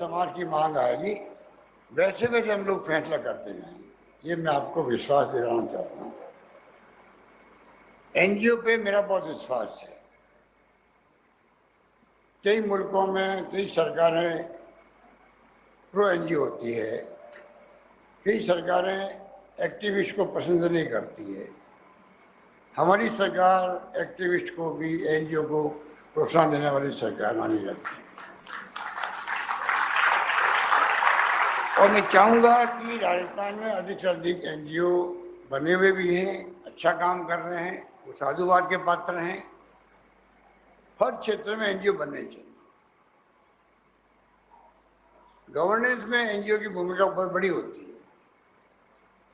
समाज की मांग आएगी वैसे वैसे हम लोग फैसला करते जाएंगे, ये मैं आपको विश्वास दिलाना चाहता हूँ। एनजीओ पे मेरा बहुत विश्वास है। कई मुल्कों में कई सरकारें प्रो एनजीओ होती है, कई सरकारें एक्टिविस्ट को पसंद नहीं करती है। हमारी सरकार एक्टिविस्ट को भी एनजीओ को प्रोत्साहन देने वाली सरकार मानी जाती है। और मैं चाहूँगा कि राजस्थान में अधिक से अधिक एनजीओ बने हुए भी हैं, अच्छा काम कर रहे हैं, वो साधुवाद के पात्र हैं। हर क्षेत्र में एनजीओ बनने चाहिए। गवर्नेंस में एनजीओ की भूमिका बहुत बड़ी होती है।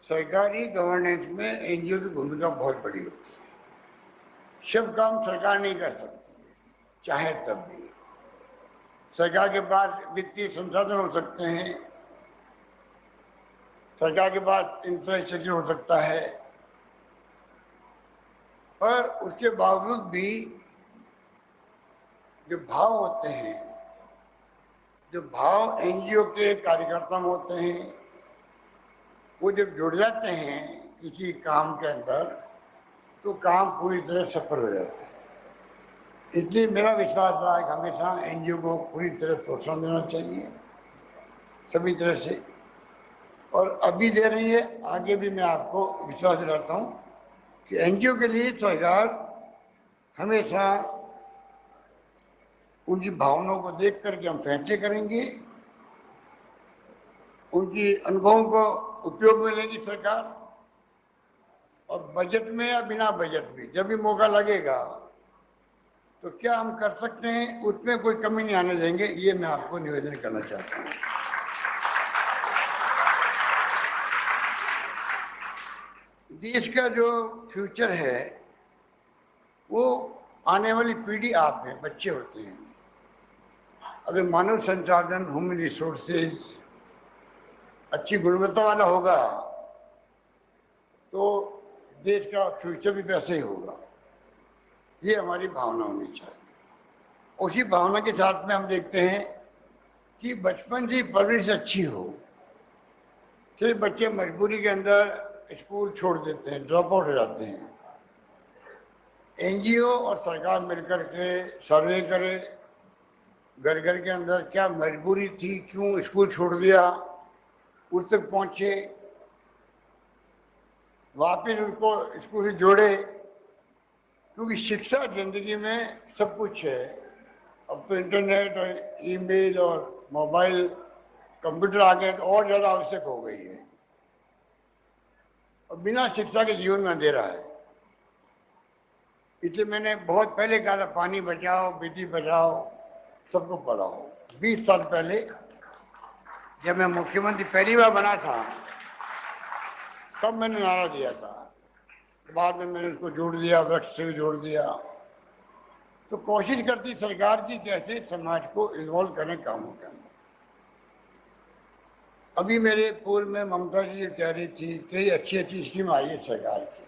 सरकारी गवर्नेंस में एनजीओ की भूमिका बहुत बड़ी होती है। सब काम सरकार नहीं कर सकती है, चाहे तब भी। सरकार के पास वित्तीय संसाधन हो सकते हैं, सरकार के पास इंफ्रास्ट्रक्चर हो सकता है, पर उसके बावजूद भी जो भाव होते हैं, जो भाव एनजीओ के कार्यकर्ता में होते हैं, वो जब जुड़ जाते हैं किसी काम के अंदर तो काम पूरी तरह सफल हो जाता है। इसलिए मेरा विश्वास रहा है कि हमेशा एनजीओ को पूरी तरह प्रोत्साहन देना चाहिए, सभी तरह से, और अभी दे रही है, आगे भी मैं आपको विश्वास दिलाता हूँ कि एनजीओ के लिए सरकार हमेशा उनकी भावनाओं को देख करके हम फैसले करेंगे, उनकी अनुभवों को उपयोग में लेगी सरकार, और बजट में या बिना बजट में जब भी मौका लगेगा तो क्या हम कर सकते हैं उसमें कोई कमी नहीं आने देंगे, ये मैं आपको निवेदन करना चाहता हूँ। देश का जो फ्यूचर है वो आने वाली पीढ़ी आप हैं, बच्चे होते हैं। अगर मानव संसाधन, ह्यूमन रिसोर्सेज अच्छी गुणवत्ता वाला होगा तो देश का फ्यूचर भी वैसे ही होगा। ये हमारी भावना होनी चाहिए। उसी भावना के साथ में हम देखते हैं कि बचपन से परवरिश अच्छी हो। कई बच्चे मजबूरी के अंदर स्कूल छोड़ देते हैं, ड्रॉप आउट हो जाते हैं। एनजीओ और सरकार मिलकर के सर्वे करे, घर घर के अंदर क्या मजबूरी थी, क्यों स्कूल छोड़ दिया, उस तक पहुँचे, वापिस उसको स्कूल से जोड़े, क्योंकि शिक्षा जिंदगी में सब कुछ है। अब तो इंटरनेट और ईमेल और मोबाइल कंप्यूटर आ गए तो और ज़्यादा आवश्यक हो गई है, और बिना शिक्षा के जीवन में अंधेरा है। इसलिए मैंने बहुत पहले कहा था पानी बचाओ, बेटी बचाओ, सबको पढ़ाओ। 20 साल पहले जब मैं मुख्यमंत्री पहली बार बना था तब मैंने नारा दिया था। बाद में मैंने उसको जोड़ दिया, वृक्ष से भी जोड़ दिया। तो कोशिश करती सरकार की कैसे समाज को इन्वॉल्व करें कामों के अंदर। अभी मेरे पूर्व में ममता जी कह रही थी कई अच्छी अच्छी स्कीम आई है सरकार की।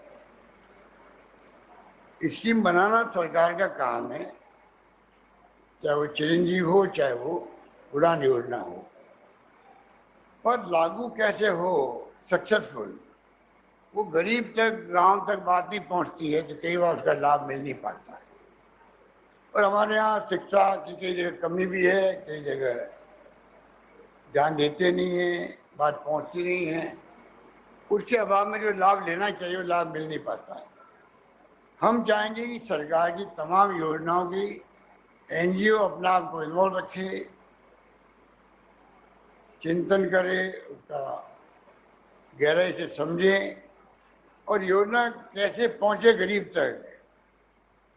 स्कीम बनाना सरकार का काम है, चाहे वो चिरंजीव हो, चाहे वो उड़ान योजना हो, पर लागू कैसे हो सक्सेसफुल, वो गरीब तक, गांव तक बात नहीं पहुंचती है, तो कई बार उसका लाभ मिल नहीं पाता है। और हमारे यहाँ शिक्षा की कई जगह कमी भी है, कई जगह ध्यान देते नहीं हैं, बात पहुंचती नहीं है। उसके अभाव में जो लाभ लेना चाहिए वो लाभ मिल नहीं पाता है। हम चाहेंगे कि सरकार की तमाम योजनाओं की एनजीओ अपना आप को इन्वॉल्व रखे, चिंतन करे, उसका गहराई से समझें, और योजना कैसे पहुंचे गरीब तक,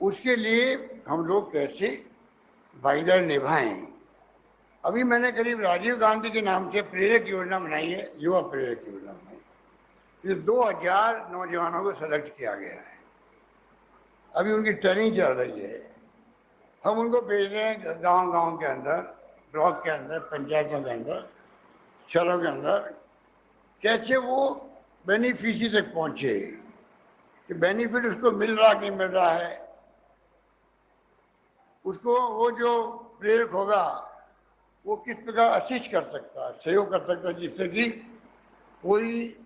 उसके लिए हम लोग कैसे भागीदारी निभाएं। अभी मैंने करीब राजीव गांधी के नाम से प्रेरक योजना बनाई है, युवा प्रेरक योजना बनाई। ये 2000 नौजवानों को सेलेक्ट किया गया है। अभी उनकी ट्रेनिंग चल रही है। हम उनको भेज रहे हैं गांव-गांव के अंदर, ब्लॉक के अंदर, पंचायतों के अंदर, शहरों के अंदर, कैसे वो बेनिफिशियरी तक पहुंचे, कि बेनिफिट उसको मिल रहा कि नहीं मिल रहा है। उसको वो जो प्रेरक होगा वो किस प्रकार असिस्ट कर सकता है, सहयोग कर सकता है, जिससे कि कोई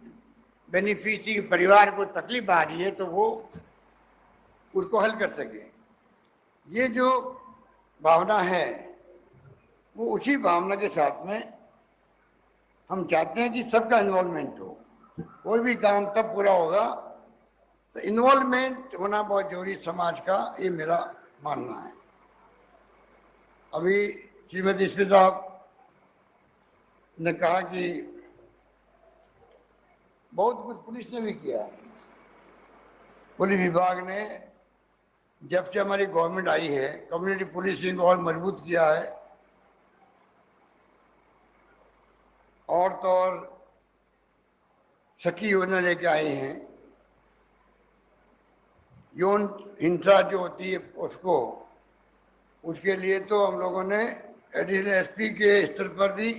बेनिफिशियरी परिवार को तकलीफ आ रही है तो वो उसको हल कर सके। ये जो भावना है वो उसी भावना के साथ में हम चाहते हैं कि सबका इन्वॉल्वमेंट हो। कोई भी काम तब पूरा होगा तो इन्वॉल्वमेंट होना बहुत जरूरी समाज का, ये मेरा मानना है। अभी श्रीमती स्मिता ने कहा कि बहुत कुछ पुलिस ने भी किया है। पुलिस विभाग ने जब से हमारी गवर्नमेंट आई है कम्युनिटी पुलिसिंग और मजबूत किया है, और तो और सखी योजना लेके आए हैं। यौन हिंसा जो होती है उसके लिए तो हम लोगों ने एडिशनल एसपी के स्तर पर भी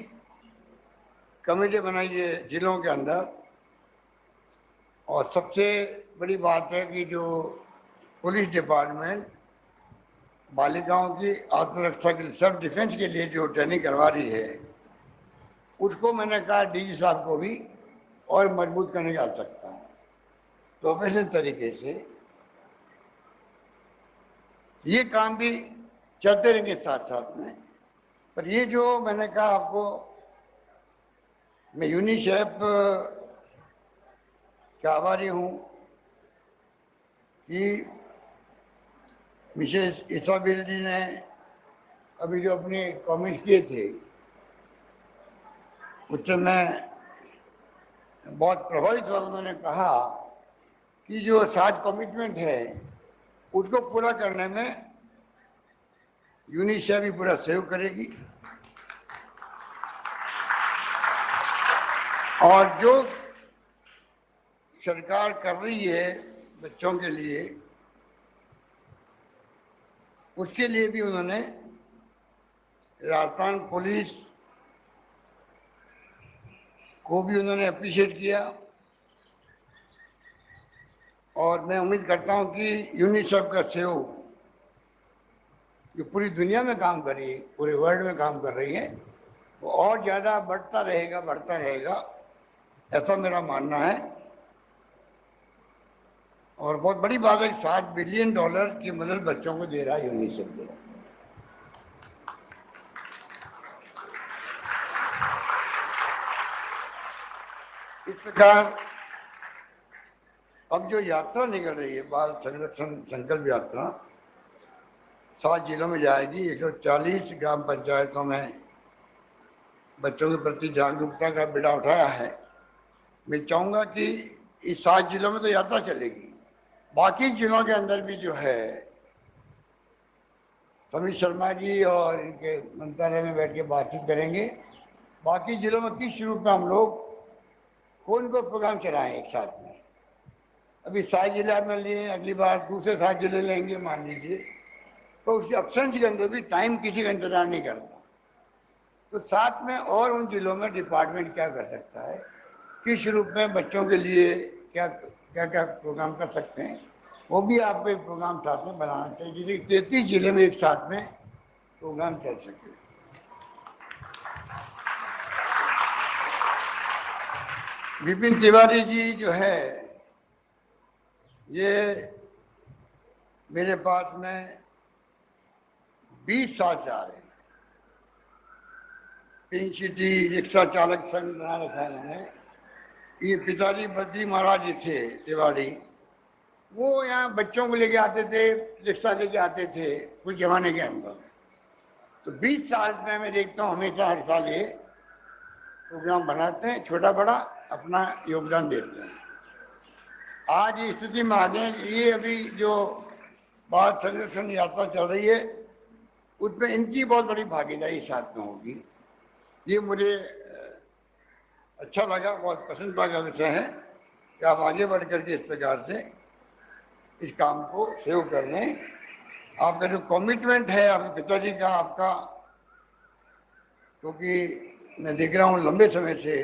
कमेटी बनाई है जिलों के अंदर। और सबसे बड़ी बात है कि जो पुलिस डिपार्टमेंट बालिकाओं की आत्मरक्षा के लिए, सेल्फ डिफेंस के लिए जो ट्रेनिंग करवा रही है, उसको मैंने कहा डीजी साहब को भी और मजबूत करने की आवश्यकता है प्रोफेशनल तरीके से। ये काम भी चलते रहेंगे साथ साथ में। पर ये जो मैंने कहा आपको, मैं यूनिसेफ का आभारी हूँ कि मिसेस इसाबेल जी ने अभी जो अपने कमेंट किए थे उससे मैं बहुत प्रभावित हुआ। उन्होंने कहा कि जो 7 कमिटमेंट है उसको पूरा करने में यूनिसेफ भी पूरा सहयोग करेगी। और जो सरकार कर रही है बच्चों के लिए, उसके लिए भी उन्होंने राजस्थान पुलिस को भी उन्होंने अप्रिशिएट किया। और मैं उम्मीद करता हूं कि यूनिसेफ का सहयोग जो पूरी दुनिया में काम कर रही है, पूरे वर्ल्ड में काम कर रही है, वो और ज़्यादा बढ़ता रहेगा, ऐसा मेरा मानना है। और बहुत बड़ी बात है, $7 बिलियन की मदद बच्चों को दे रहा है यूनिसेफ दे रहा है। इस प्रकार अब जो यात्रा निकल रही है, बाल संरक्षण संकल्प यात्रा 7 जिलों में जाएगी। 140 ग्राम पंचायतों में बच्चों के प्रति जागरूकता का बीड़ा उठाया है। मैं चाहूँगा कि इस 7 जिलों में तो यात्रा चलेगी, बाकी जिलों के अंदर भी जो है समीर शर्मा जी और इनके मंत्रालय में बैठ के बातचीत करेंगे। बाकी जिलों में किस रूप में हम लोग कौन को प्रोग्राम चलाएं एक साथ में। अभी 7 जिला में लिए, अगली बार दूसरे 7 जिले लेंगे मान लीजिए, तो उसके ऑप्शन के अंदर भी टाइम किसी का इंतजार नहीं करता। तो साथ में और उन जिलों में डिपार्टमेंट क्या कर सकता है, किस रूप में बच्चों के लिए क्या क्या प्रोग्राम कर सकते हैं, वो भी आपको एक प्रोग्राम साथ में बनाना चाहिए, जिससे 33 जिले में एक साथ में प्रोग्राम चल सके। विपिन तिवारी जी जो है ये मेरे पास में 20 साल से आ रहे हैं। पिंक सिटी रिक्शा चालक संघ बना रखा है इन्होंने। ये पिताजी बद्री महाराज जी थे तिवारी, वो यहाँ बच्चों को लेके आते थे, रिक्शा लेके आते थे कुछ जमाने के अंदर। तो 20 साल में मैं देखता हूँ हमेशा हर साल ये प्रोग्राम बनाते हैं, छोटा बड़ा अपना योगदान देते हैं। आज इस स्थिति में आ गए। ये अभी जो बाल संरक्षण यात्रा चल रही है उसमें इनकी बहुत बड़ी भागीदारी साथ में होगी। ये मुझे अच्छा लगा, बहुत पसंदीदा का विषय है कि आप आगे बढ़ करके इस प्रकार से इस काम को सहयोग कर लें। आपका जो कमिटमेंट है आपके पिताजी का, आपका, क्योंकि मैं देख रहा हूँ लंबे समय से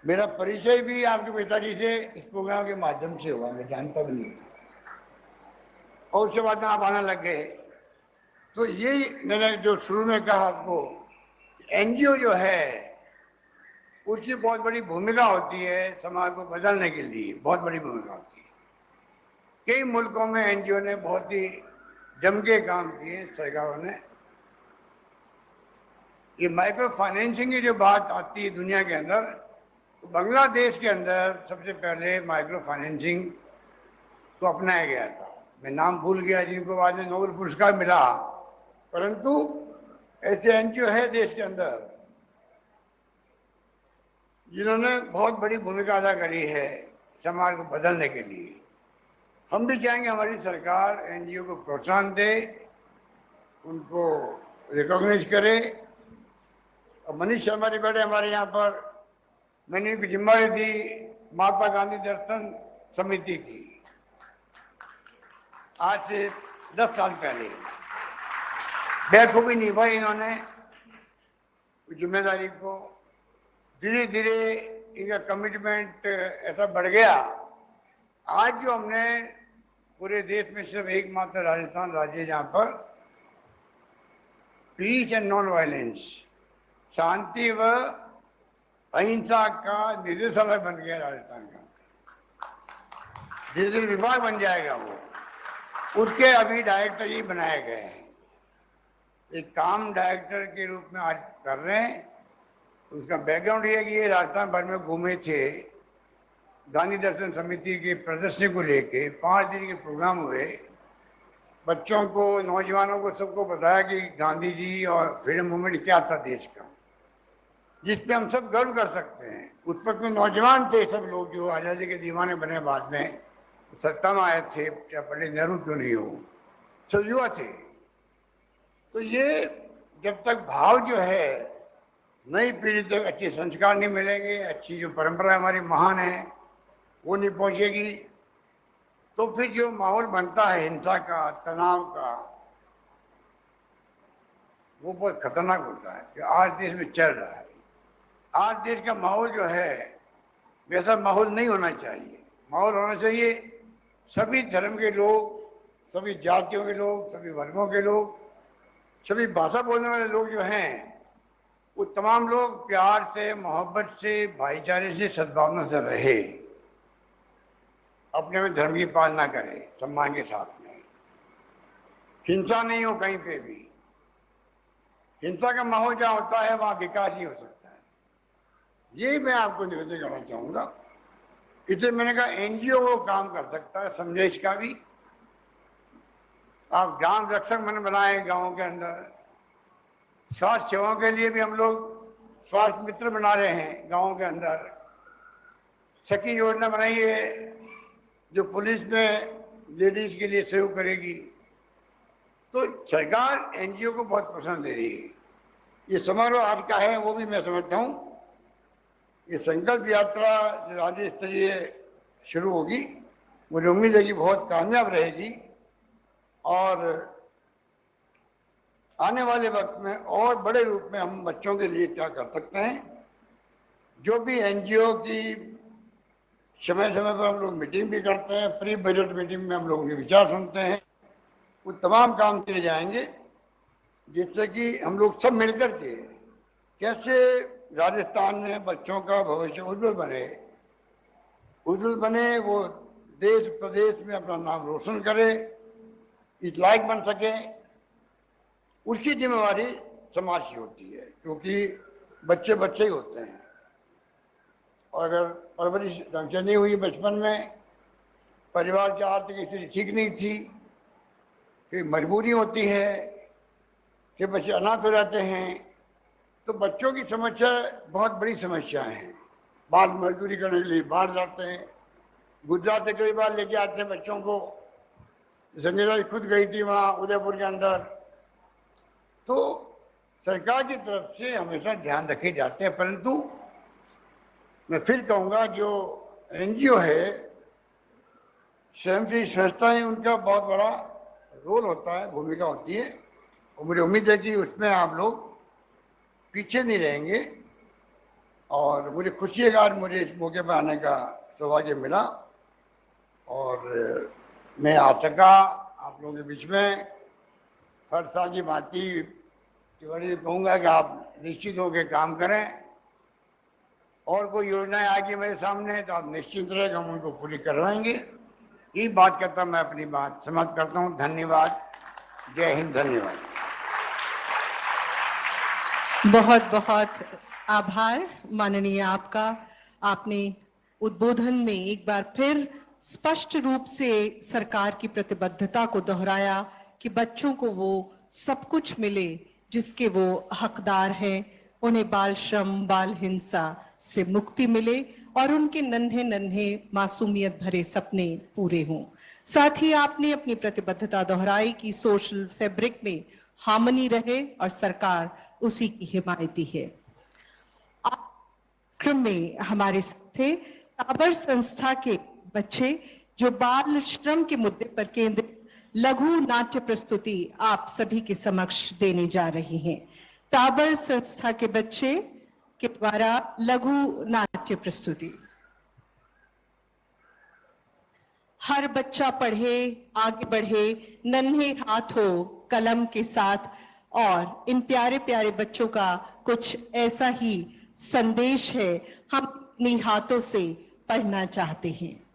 मेरा परिचय भी आपके पिताजी से इस प्रोग्राम के माध्यम से हुआ, मैं जानता भी नहीं था, और उसके बाद में आप आने लग गए। तो यही मैंने जो शुरू में कहा आपको एनजीओ जो है उसकी बहुत बड़ी भूमिका होती है समाज को बदलने के लिए, बहुत बड़ी भूमिका होती है। कई मुल्कों में एनजीओ ने बहुत ही जम के काम किए सरकारों ने। ये माइक्रो फाइनेंसिंग की जो बात आती है दुनिया के अंदर, तो बांग्लादेश के अंदर सबसे पहले माइक्रो फाइनेंसिंग को अपनाया गया था। मैं नाम भूल गया जिनको बाद में नोबेल पुरस्कार मिला, परंतु ऐसे एनजीओ है देश के अंदर जिन्होंने बहुत बड़ी भूमिका अदा करी है समाज को बदलने के लिए। हम भी चाहेंगे हमारी सरकार एनजीओ को प्रोत्साहन दे, उनको रिकॉग्नाइज करे। और मनीष शर्मा जी बैठे हमारे यहाँ पर, मैंने उनकी जिम्मेदारी दी महात्मा गांधी दर्शन समिति की आज से 10 साल पहले। बेखूबी निभाई इन्होंने जिम्मेदारी को। धीरे धीरे इनका कमिटमेंट ऐसा बढ़ गया। आज जो हमने पूरे देश में सिर्फ एकमात्र राजस्थान राज्य जहाँ पर पीस एंड नॉन वायलेंस, शांति व अहिंसा का निदेशालय बन गया राजस्थान का। धीरे धीरे विभाग बन जाएगा वो, उसके अभी डायरेक्टर ही बनाए गए हैं। एक काम डायरेक्टर के रूप में आज कर रहे हैं। उसका बैकग्राउंड ये है कि ये राजस्थान भर में घूमे थे, गांधी दर्शन समिति के प्रदर्शनी को लेके 5 दिन के प्रोग्राम हुए। बच्चों को, नौजवानों को, सबको बताया कि गांधी जी और फ्रीडम मूवमेंट क्या था देश का, जिस पे हम सब गर्व कर सकते हैं। उस वक्त में नौजवान थे सब लोग जो आज़ादी के दीवाने बने, बाद में सत्ता में आए थे, चाहे पंडित नेहरू क्यों नहीं हो, सब युवा थे। तो ये जब तक भाव जो है नई पीढ़ी तक अच्छे संस्कार नहीं मिलेंगे, अच्छी जो परंपरा हमारी महान है वो नहीं पहुंचेगी, तो फिर जो माहौल बनता है हिंसा का, तनाव का, वो बहुत खतरनाक होता है जो आज देश में चल रहा है। आज देश का माहौल जो है वैसा माहौल नहीं होना चाहिए। माहौल होना चाहिए सभी धर्म के लोग, सभी जातियों के लोग, सभी वर्गों के लोग, सभी भाषा बोलने वाले लोग जो हैं वो तमाम लोग प्यार से, मोहब्बत से, भाईचारे से, सद्भावना से रहे, अपने में धर्म की पालना करें सम्मान के साथ में। हिंसा नहीं हो कहीं पे भी। हिंसा का माहौल जहाँ होता है वहाँ विकास नहीं हो सकता है। यही मैं आपको निवेदन करना चाहूँगा। इसलिए मैंने कहा एनजीओ वो काम कर सकता है संदेश का भी। आप ग्राम रक्षक मन बनाए गाँव के अंदर, स्वास्थ्य सेवाओं के लिए भी हम लोग स्वास्थ्य मित्र बना रहे हैं गाँव के अंदर। सखी योजना बनाई है जो पुलिस में लेडीज के लिए सहयोग करेगी। तो सरकार एनजीओ को बहुत पसंद दे रही है। ये समारोह आज का है वो भी मैं समझता हूँ। ये संकल्प यात्रा राज्य स्तरीय शुरू होगी, मुझे उम्मीद है कि बहुत कामयाब रहेगी और आने वाले वक्त में और बड़े रूप में हम बच्चों के लिए क्या कर सकते हैं। जो भी एनजीओ की समय समय पर हम लोग मीटिंग भी करते हैं, प्री बजट मीटिंग में हम लोगों के विचार सुनते हैं, वो तमाम काम किए जाएंगे जिससे कि हम लोग सब मिलकर के कैसे राजस्थान में बच्चों का भविष्य उज्जवल बने, वो देश प्रदेश में अपना नाम रोशन करे, इस लायक बन सके। उसकी जिम्मेवारी समाज की होती है, क्योंकि बच्चे बच्चे ही होते हैं और अगर परवरिश ढंग से नहीं हुई बचपन में, परिवार की आर्थिक स्थिति ठीक नहीं थी, कि मजबूरी होती है कि बच्चे अनाथ हो जाते हैं, तो बच्चों की समस्या बहुत बड़ी समस्याएं हैं। बाल मजदूरी करने के लिए बाहर जाते हैं, गुजरात से कई बार लेके आते हैं बच्चों को। संजय खुद गई थी वहाँ उदयपुर के अंदर। तो सरकार की तरफ से हमेशा ध्यान रखे जाते हैं, परंतु मैं फिर कहूँगा जो एनजीओ है, स्वयंसेवी संस्थाएं, उनका बहुत बड़ा रोल होता है, भूमिका होती है। और मुझे उम्मीद है कि उसमें आप लोग पीछे नहीं रहेंगे। और मुझे खुशी है कि आज मुझे इस मौके पर आने का सौभाग्य मिला और मैं आ सका आप लोगों के बीच में। हर साल की भांति तिवारी कहूँगा कि आप निश्चित होकर काम करें। और कोई योजनाएं आगे मेरे सामने तो आप निश्चित रहेगा हम उनको पूरी करवाएंगे। ये बात करता मैं अपनी बात समाप्त करता हूँ। धन्यवाद। जय हिंद। धन्यवाद। बहुत बहुत आभार माननीय आपका। आपने उद्बोधन में एक बार फिर स्पष्ट रूप से सरकार की प्रतिबद्धता को दोहराया कि बच्चों को वो सब कुछ मिले जिसके वो हकदार हैं, उन्हें बाल श्रम, बाल हिंसा से मुक्ति मिले और उनके नन्हे नन्हे मासूमियत भरे सपने पूरे हों। साथ ही आपने अपनी प्रतिबद्धता दोहराई कि सोशल फैब्रिक में हार्मनी रहे और सरकार उसी की हिमायती है। क्रम में हमारे साथ थे टाबर संस्था के बच्चे जो बाल श्रम के मुद्दे पर केंद्रित लघु नाट्य प्रस्तुति आप सभी के समक्ष देने जा रही हैं। टाबर संस्था के बच्चे के द्वारा लघु नाट्य प्रस्तुति। हर बच्चा पढ़े, आगे बढ़े, नन्हे हाथों कलम के साथ, और इन प्यारे प्यारे बच्चों का कुछ ऐसा ही संदेश है हम अपने हाथों से पढ़ना चाहते हैं।